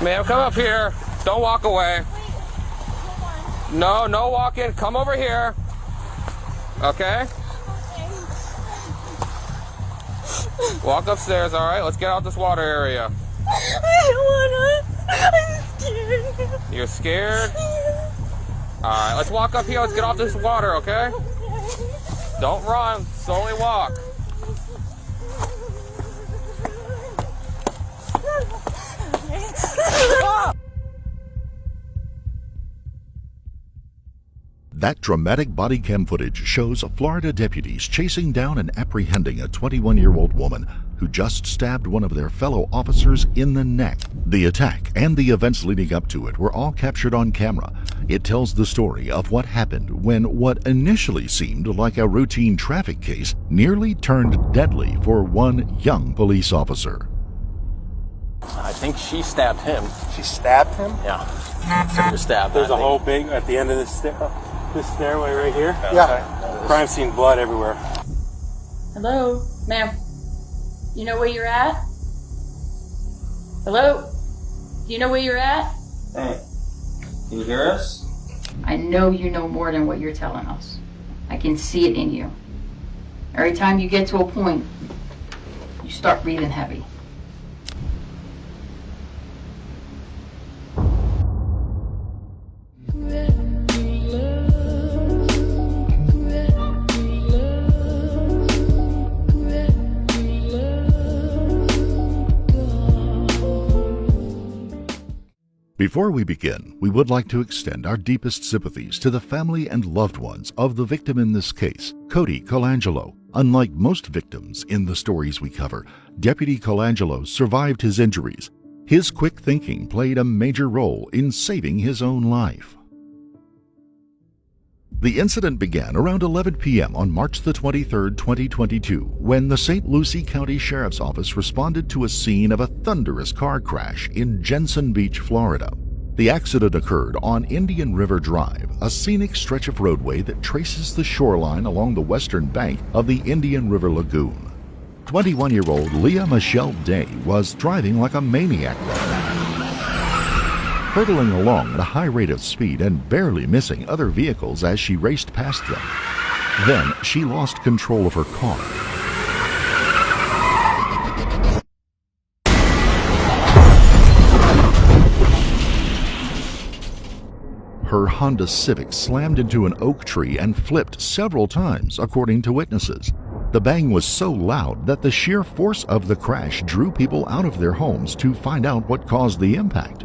Ma'am, come up here. Don't walk away. Wait, hold No, on. no walking. Come over here. Okay? Walk upstairs, all right? Let's get out this water area. I don't wanna. I'm scared. You're scared? All right, let's walk up here. Let's get off this water, okay? Don't run. Slowly walk. That dramatic body cam footage shows Florida deputies chasing down and apprehending a 21-year-old woman who just stabbed one of their fellow officers in the neck. The attack and the events leading up to it were all captured on camera. It tells the story of what happened when what initially seemed like a routine traffic case nearly turned deadly for one young police officer. I think she stabbed him. She stabbed him? Yeah. Took a stab. There's a whole big at the end of this stairway right here. Yeah. Crime scene, blood everywhere. Hello, ma'am. You know where you're at? Hello? Do you know where you're at? Hey, can you hear us? I know you know more than what you're telling us. I can see it in you. Every time you get to a point, you start breathing heavy. Before we begin, we would like to extend our deepest sympathies to the family and loved ones of the victim in this case, Cody Colangelo. Unlike most victims in the stories we cover, Deputy Colangelo survived his injuries. His quick thinking played a major role in saving his own life. The incident began around 11 p.m. on March the 23rd, 2022, when the St. Lucie County Sheriff's Office responded to a scene of a thunderous car crash in Jensen Beach, Florida. The accident occurred on Indian River Drive, a scenic stretch of roadway that traces the shoreline along the western bank of the Indian River Lagoon. 21-year-old Leigha Michelle was driving like a maniac that night, hurtling along at a high rate of speed and barely missing other vehicles as she raced past them. Then she lost control of her car. Her Honda Civic slammed into an oak tree and flipped several times, according to witnesses. The bang was so loud that the sheer force of the crash drew people out of their homes to find out what caused the impact.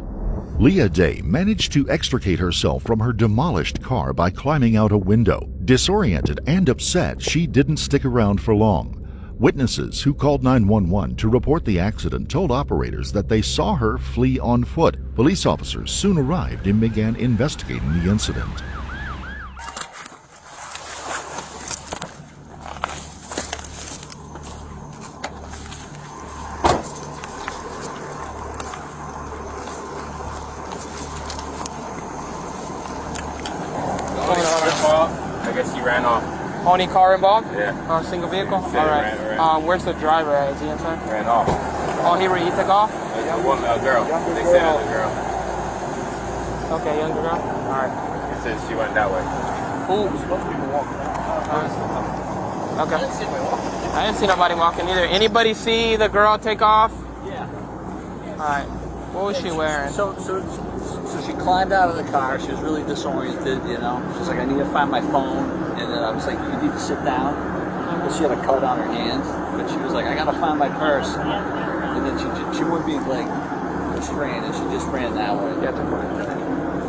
Leigha managed to extricate herself from her demolished car by climbing out a window. Disoriented and upset, she didn't stick around for long. Witnesses who called 911 to report the accident told operators that they saw her flee on foot. Police officers soon arrived and began investigating the incident. I guess he ran off. Only car involved? Yeah. Single vehicle? All right. right. Where's the driver at? Is he inside? Ran off. Oh, he took off? A girl. They said it was a girl. Okay, younger girl? All right. It said she went that way. Ooh. Okay. I didn't see nobody walking either. Anybody see the girl take off? Yeah. All right. What was she wearing? So she climbed out of the car. She was really disoriented, you know. She's like, I need to find my phone. And then I was like, you need to sit down. But she had a cut on her hand. But she was like, I gotta find my purse. And then she wouldn't be like restrained, and she just ran that way. Yeah,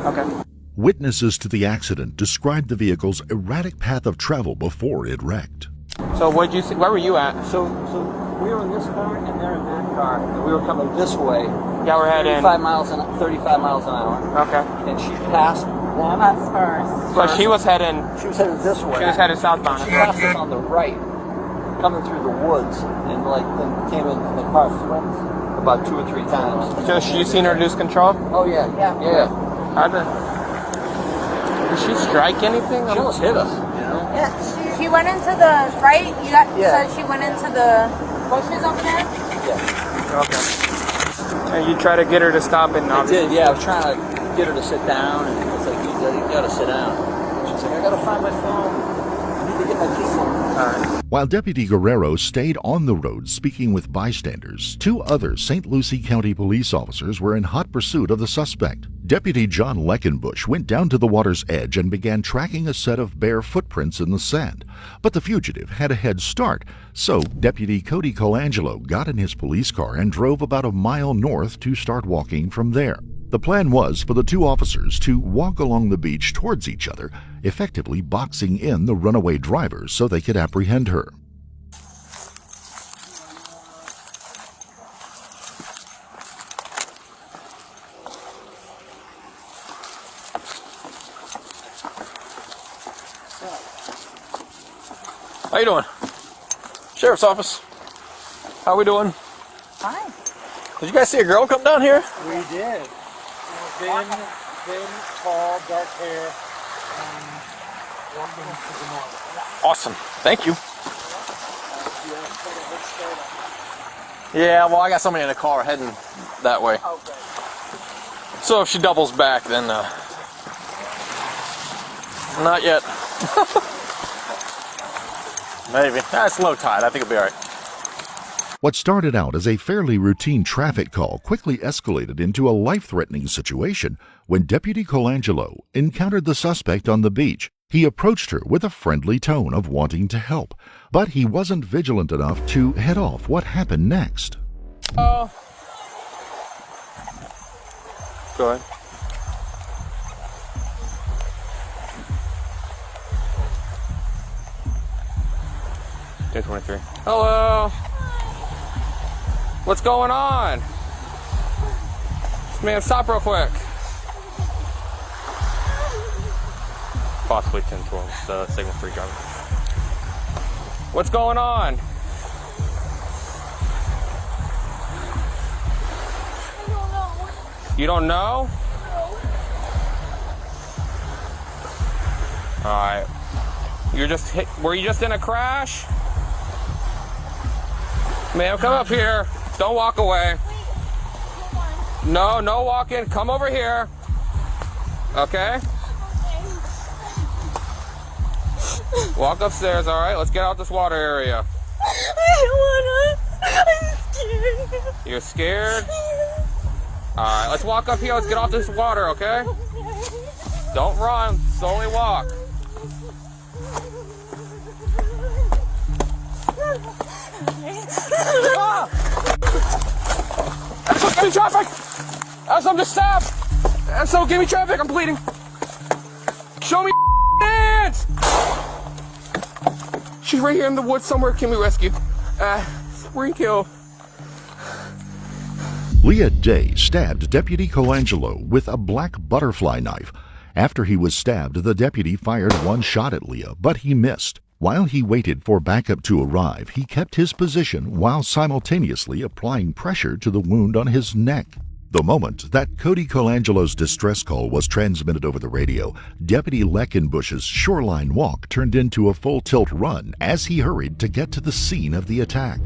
okay. Witnesses to the accident described the vehicle's erratic path of travel before it wrecked. So what'd you see? Where were you at? So we were in this car and they're in that car. And we were coming this way. Yeah, we're heading 35 miles an hour. Okay. And she passed them. Us first. So she was heading. She was headed this way. She was headed southbound. She passed us on the right, coming through the woods, and then came in, and the car flipped about 2 or 3 times. So you seen her lose control? Oh yeah. Did she strike anything? She almost hit us. You know? Yeah, she went into the right. You got, Yeah. So she went into the bushes over there. Yeah. Okay. And you try to get her to stop and I did, yeah. I was trying to get her to sit down, and it's like, you gotta sit down. She's like, I gotta find my phone. I need to get my keys. While Deputy Guerrero stayed on the road speaking with bystanders, 2 other St. Lucie County police officers were in hot pursuit of the suspect. Deputy John Leckenbush went down to the water's edge and began tracking a set of bare footprints in the sand. But the fugitive had a head start, so Deputy Cody Colangelo got in his police car and drove about a mile north to start walking from there. The plan was for the 2 officers to walk along the beach towards each other, effectively boxing in the runaway driver so they could apprehend her. How you doing? Sheriff's office. How we doing? Fine. Did you guys see a girl come down here? We did. Thin, tall, dark hair, walking to the north. Awesome. Thank you. Yeah, well, I got somebody in the car heading that way. Okay. So if she doubles back, then not yet. Maybe. It's low tide. I think it'll be all right. What started out as a fairly routine traffic call quickly escalated into a life-threatening situation when Deputy Colangelo encountered the suspect on the beach. He approached her with a friendly tone of wanting to help, but he wasn't vigilant enough to head off what happened next. Go ahead. Day 23. Hello. What's going on? Man, stop real quick. Possibly 1012, the signal 3 driver. What's going on? I don't know. You don't know? Alright. You're just hit. Were you just in a crash? Ma'am, come up here. Don't walk away. No, no walking. Come over here. Okay? Walk upstairs, alright? Let's get out this water area. I don't wanna. I'm scared. You're scared? Alright, let's walk up here. Let's get off this water, okay? Don't run. Slowly walk. So give me traffic! I'm just stabbed! So give me traffic, I'm bleeding! Show me hands! She's right here in the woods somewhere, can we rescue? Spring kill. Leah Day stabbed Deputy Colangelo with a black butterfly knife. After he was stabbed, the deputy fired 1 shot at Leah, but he missed. While he waited for backup to arrive, he kept his position while simultaneously applying pressure to the wound on his neck. The moment that Cody Colangelo's distress call was transmitted over the radio, Deputy Leckenbush's shoreline walk turned into a full-tilt run as he hurried to get to the scene of the attack.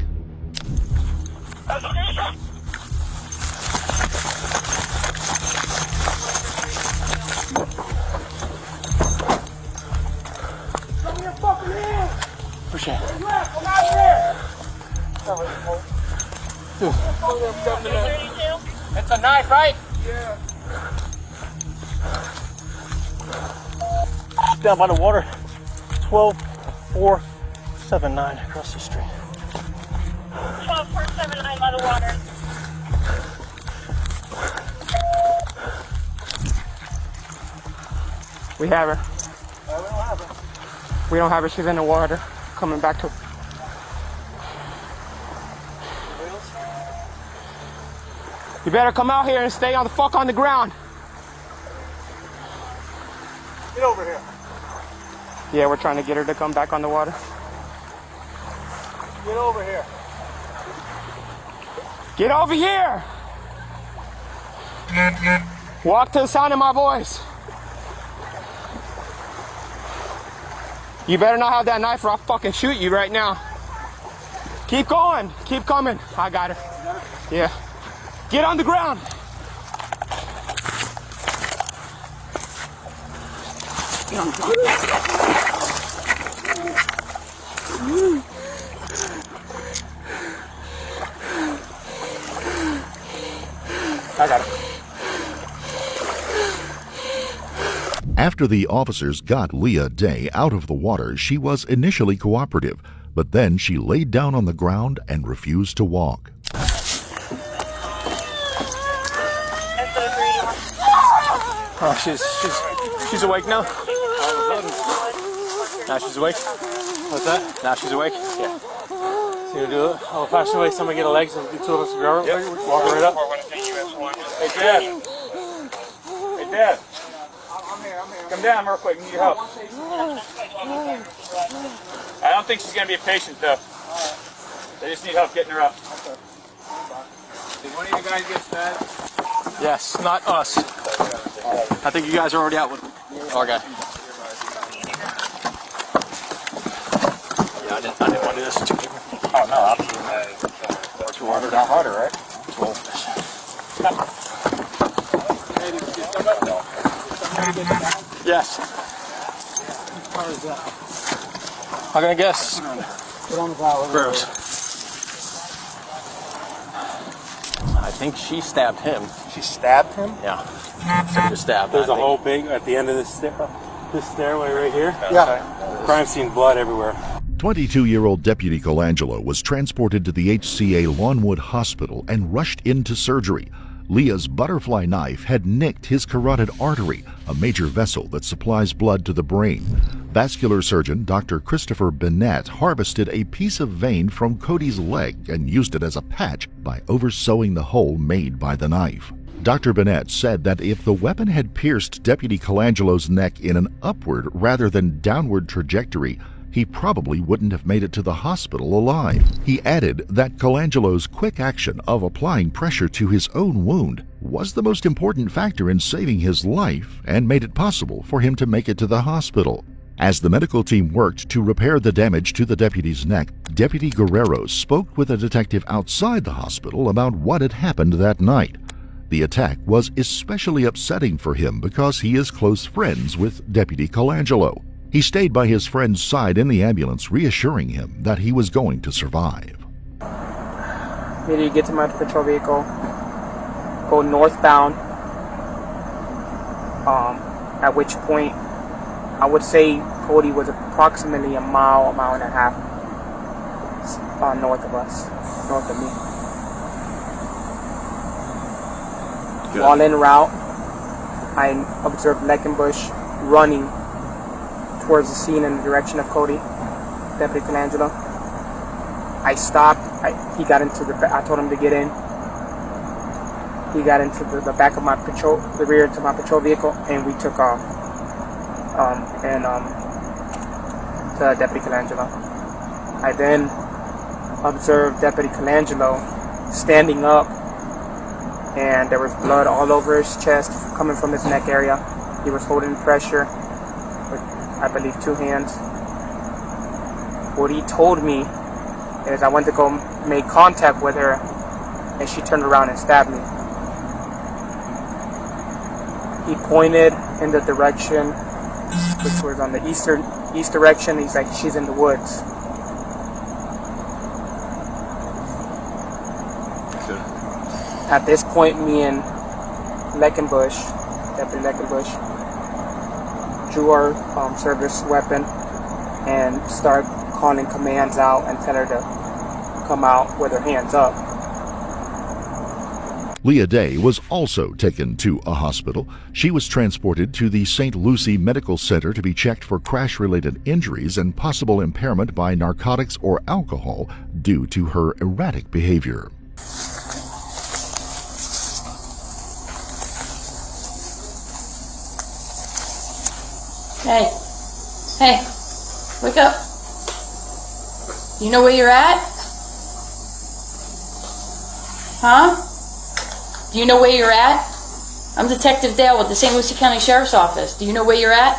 Appreciate it. It's a knife, right? Down by the water, 12479 across the street. 12479 by the water. We have her. We don't have her. She's in the water. Coming back to. You better come out here and stay on the fuck on the ground. Get over here. Yeah, we're trying to get her to come back on the water. Get over here. Get over here! Walk to the sound of my voice. You better not have that knife or I'll fucking shoot you right now. Keep going. Keep coming. I got her. Yeah. Get on the ground. I got it. After the officers got Leigha Day out of the water, she was initially cooperative, but then she laid down on the ground and refused to walk. Oh, she's awake now. Now she's awake. What's that? Now she's awake. Yeah. So you do it. Oh, faster way. Somebody get a leg. So the two of us go. Yep. Walk right up. Hey, Dad. Hey, Dad. Come down real quick. Need your help. I don't think she's going to be a patient, though. They just need help getting her up. Did one of you guys get fed? Yes, not us. I think you guys are already out with. Okay. Yeah, I didn't want to do this. Oh, no, absolutely. 200 down harder, right? 12 fish. Yes. I'm gonna guess. Put on the valve. Gross. I think she stabbed him. She stabbed him? Yeah. Just stabbed. There's a hole big at the end of this stairway right here. Yeah. Crime scene, blood everywhere. 22-year-old Deputy Colangelo was transported to the HCA Lawnwood Hospital and rushed into surgery. Leah's butterfly knife had nicked his carotid artery, a major vessel that supplies blood to the brain. Vascular surgeon Dr. Christopher Bennett harvested a piece of vein from Cody's leg and used it as a patch by oversewing the hole made by the knife. Dr. Bennett said that if the weapon had pierced Deputy Colangelo's neck in an upward rather than downward trajectory, he probably wouldn't have made it to the hospital alive. He added that Colangelo's quick action of applying pressure to his own wound was the most important factor in saving his life and made it possible for him to make it to the hospital. As the medical team worked to repair the damage to the deputy's neck, Deputy Guerrero spoke with a detective outside the hospital about what had happened that night. The attack was especially upsetting for him because he is close friends with Deputy Colangelo. He stayed by his friend's side in the ambulance, reassuring him that he was going to survive. Immediately get to my patrol vehicle, go northbound, at which point I would say Cody was approximately a mile and a half north of us, north of me. Good. While en route, I observed Leckenbush running towards the scene in the direction of Cody, Deputy Colangelo. I stopped. He got into I told him to get in. He got into the back of my patrol, the rear to my patrol vehicle, and we took off. To Deputy Colangelo. I then observed Deputy Colangelo standing up, and there was blood all over his chest coming from his neck area. He was holding pressure with, I believe, 2 hands. What he told me is I went to go make contact with her, and she turned around and stabbed me. He pointed in the direction, which was on the east direction. He's like, she's in the woods. Good. At this point, me and Leckenbush, Deputy Leckenbush, drew our service weapon and started calling commands out and tell her to come out with her hands up. Leigha Day was also taken to a hospital. She was transported to the St. Lucie Medical Center to be checked for crash-related injuries and possible impairment by narcotics or alcohol due to her erratic behavior. Hey, wake up. You know where you're at? Huh? Do you know where you're at? I'm Detective Dale with the St. Lucie County Sheriff's Office. Do you know where you're at?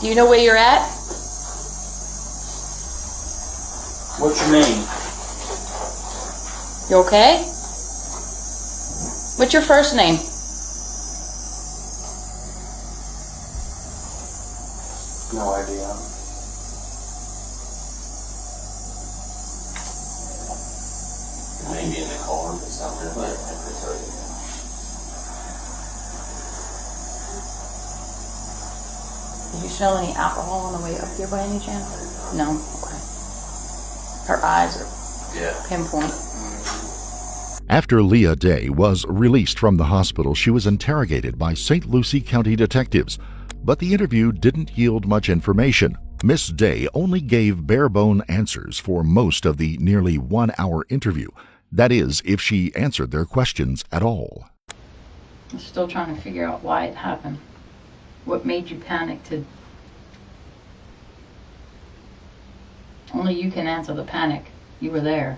Do you know where you're at? What's your name? You okay? What's your first name? No idea. Maybe in the car, but it's not really. Did you smell any alcohol on the way up here by any chance? No? Okay. Her eyes are pinpoint. After Leigha Day was released from the hospital, she was interrogated by St. Lucie County detectives, but the interview didn't yield much information. Miss Day only gave bare-bone answers for most of the nearly 1-hour interview. That is, if she answered their questions at all. I'm still trying to figure out why it happened. What made you panic to... Only you can answer the panic. You were there.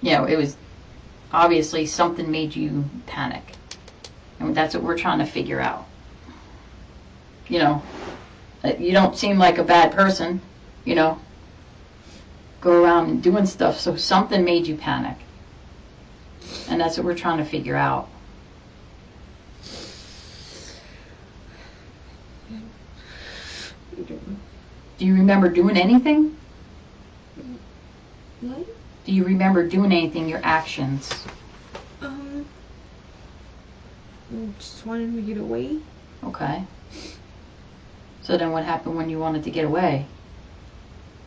You know, it was obviously something made you panic. And that's what we're trying to figure out. You know, you don't seem like a bad person, you know. Go around and doing stuff, so something made you panic. And that's what we're trying to figure out. Do you remember doing anything? What? Do you remember doing anything, your actions? I just wanted to get away. Okay. So then what happened when you wanted to get away?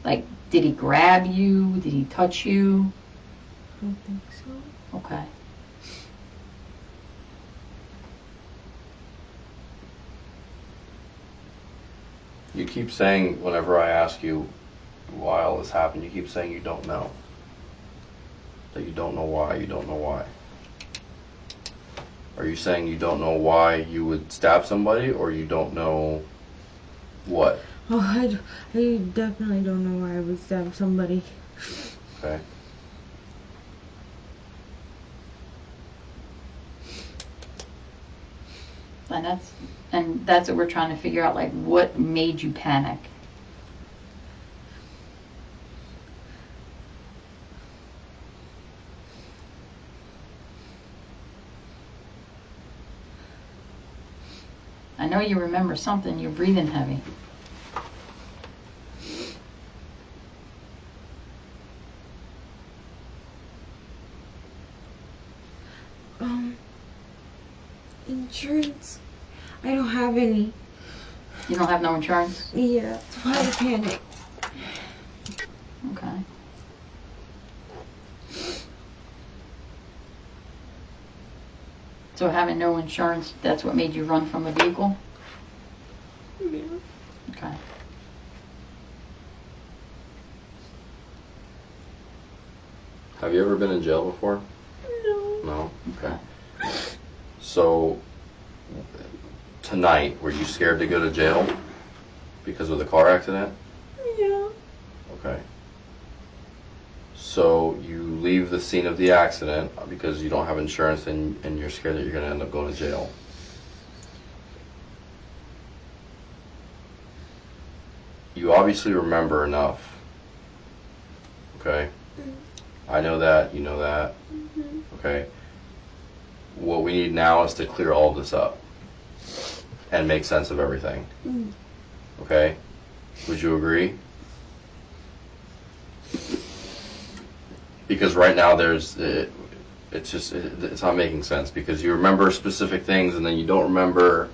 Like, did he grab you? Did he touch you? I don't think so. Okay. You keep saying, whenever I ask you why all this happened, you keep saying you don't know. That you don't know why, you don't know why. Are you saying you don't know why you would stab somebody, or you don't know what? Oh, I definitely don't know why I would stab somebody. Okay. And that's what we're trying to figure out, like, what made you panic? I know you remember something. You're breathing heavy. Insurance. I don't have any. You don't have no insurance? Yeah, that's why I panicked. Okay. So having no insurance, that's what made you run from a vehicle? Yeah. Okay. Have you ever been in jail before? No. No? Okay. So, tonight, were you scared to go to jail because of the car accident? Yeah. Okay. So, you leave the scene of the accident because you don't have insurance and you're scared that you're going to end up going to jail. You obviously remember enough. Okay? I know that, you know that. Okay? What we need now is to clear all of this up and make sense of everything. Okay? Would you agree? Because right now it's not making sense because you remember specific things and then you don't remember.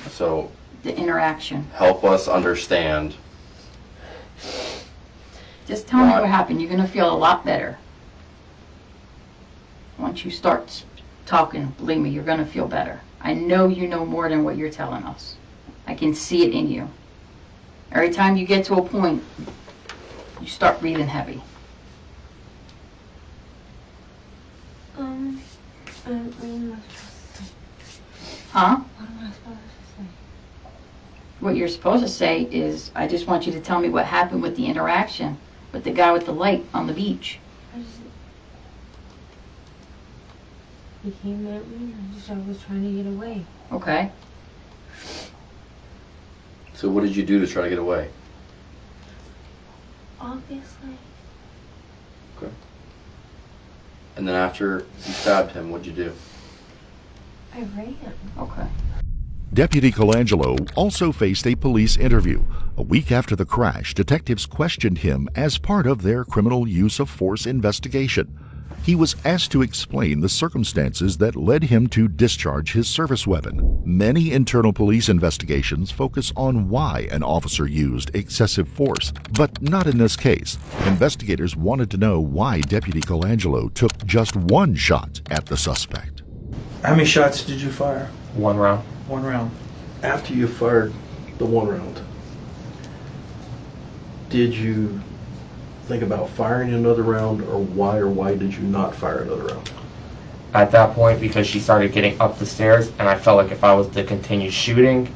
So The interaction. help us understand. Just tell me what happened. You're going to feel a lot better. Once you start talking, believe me, you're going to feel better. I know you know more than what you're telling us. I can see it in you. Every time you get to a point, you start breathing heavy. What am I supposed to say? Huh? What am I supposed to say? What you're supposed to say is, I just want you to tell me what happened with the interaction with the guy with the light on the beach. He came at me. I was trying to get away. Okay. So what did you do to try to get away? Obviously. Okay. And then after you stabbed him, what'd you do? I ran. Okay. Deputy Colangelo also faced a police interview. A week after the crash, detectives questioned him as part of their criminal use of force investigation. He was asked to explain the circumstances that led him to discharge his service weapon. Many internal police investigations focus on why an officer used excessive force, but not in this case. Investigators wanted to know why Deputy Colangelo took just one shot at the suspect. How many shots did you fire? 1 round. 1 round. After you fired the 1 round, did you think about firing another round, or why did you not fire another round? At that point, because she started getting up the stairs, and I felt like if I was to continue shooting,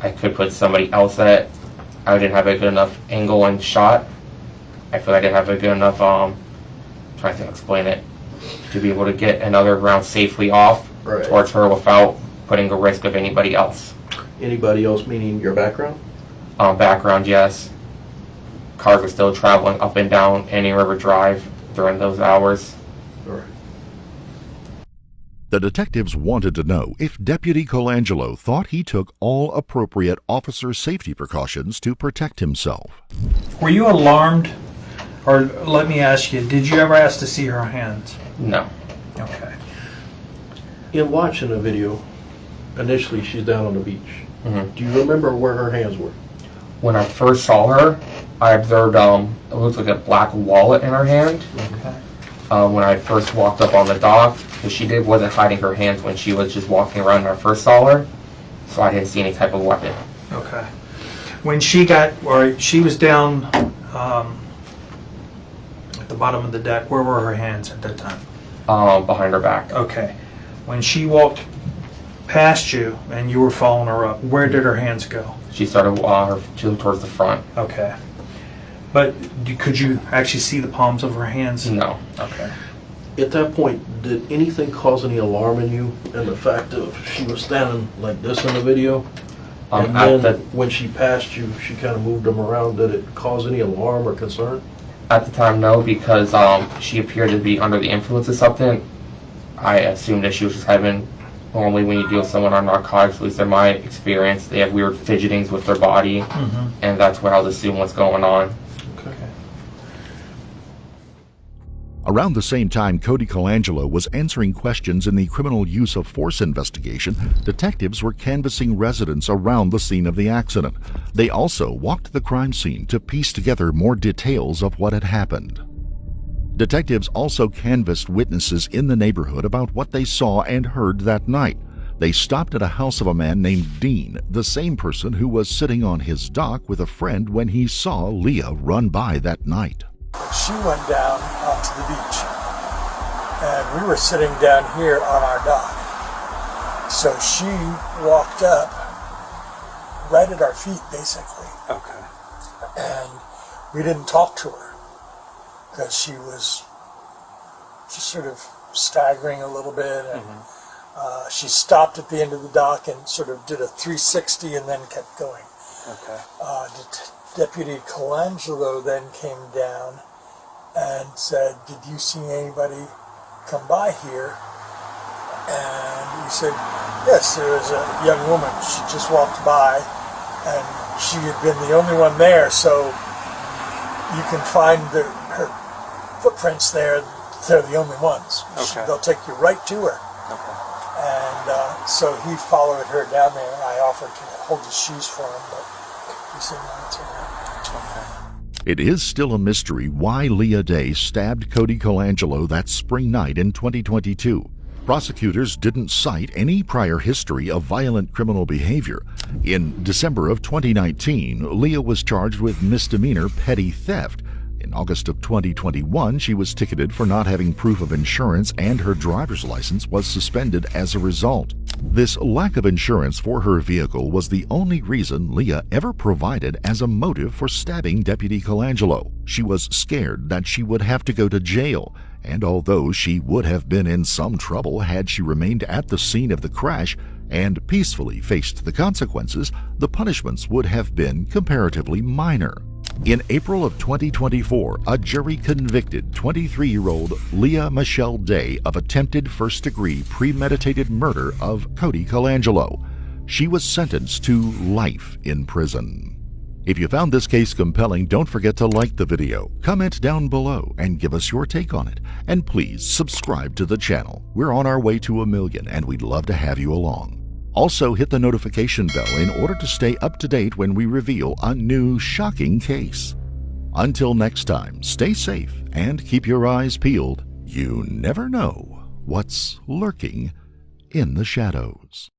I could put somebody else at it. I didn't have a good enough angle and shot. I feel like I didn't have a good enough, trying to explain it, to be able to get another round safely off towards her without putting a risk of anybody else. Anybody else meaning your background? Background, yes. Cars were still traveling up and down Annie River Drive during those hours. All right. The detectives wanted to know if Deputy Colangelo thought he took all appropriate officer safety precautions to protect himself. Were you alarmed? Or let me ask you, did you ever ask to see her hands? No. Okay. In watching the video, initially she's down on the beach. Mm-hmm. Do you remember where her hands were? When I first saw her, I observed it looked like a black wallet in her hand. Okay. When I first walked up on the dock, because she wasn't hiding her hands when she was just walking around when I first saw her, so I didn't see any type of weapon. Okay. When she was down at the bottom of the deck, where were her hands at that time? Behind her back. Okay. When she walked past you and you were following her up, where did her hands go? She started towards the front. Okay. But could you actually see the palms of her hands? No. Okay. At that point, did anything cause any alarm in you? And the fact of she was standing like this in the video, and then when she passed you, she kind of moved them around. Did it cause any alarm or concern? At the time, no, because she appeared to be under the influence of something. I assumed that she was just having. Normally, when you deal with someone on narcotics, at least in my experience, they have weird fidgetings with their body, and that's what I was assuming was going on. Okay. Around the same time Cody Colangelo was answering questions in the criminal use of force investigation, detectives were canvassing residents around the scene of the accident. They also walked the crime scene to piece together more details of what had happened. Detectives also canvassed witnesses in the neighborhood about what they saw and heard that night. They stopped at a house of a man named Dean, the same person who was sitting on his dock with a friend when he saw Leigha run by that night. She went down onto the beach, and we were sitting down here on our dock. So she walked up right at our feet, basically. Okay. And we didn't talk to her because she was just sort of staggering a little bit, and she stopped at the end of the dock and sort of did a 360 and then kept going. Okay. Deputy Colangelo then came down and said, "Did you see anybody come by here?" And we said, "Yes, there was a young woman. She just walked by, and she had been the only one there, so you can find her footprints there. They're the only ones. Okay. They'll take you right to her." Okay. And so he followed her down there. I offered to hold his shoes for him, but he said no, it's all right. It is still a mystery why Leigha Day stabbed Cody Colangelo that spring night in 2022. Prosecutors didn't cite any prior history of violent criminal behavior. In December of 2019, Leigha was charged with misdemeanor petty theft. In August of 2021, she was ticketed for not having proof of insurance, and her driver's license was suspended as a result. This lack of insurance for her vehicle was the only reason Leigha ever provided as a motive for stabbing Deputy Colangelo. She was scared that she would have to go to jail, and although she would have been in some trouble had she remained at the scene of the crash, and peacefully faced the consequences, the punishments would have been comparatively minor. In April of 2024, a jury convicted 23-year-old Leigha Michelle Day of attempted first-degree premeditated murder of Cody Colangelo. She was sentenced to life in prison. If you found this case compelling, don't forget to like the video, comment down below, and give us your take on it. And please subscribe to the channel. We're on our way to 1 million, and we'd love to have you along. Also, hit the notification bell in order to stay up to date when we reveal a new shocking case. Until next time, stay safe and keep your eyes peeled. You never know what's lurking in the shadows.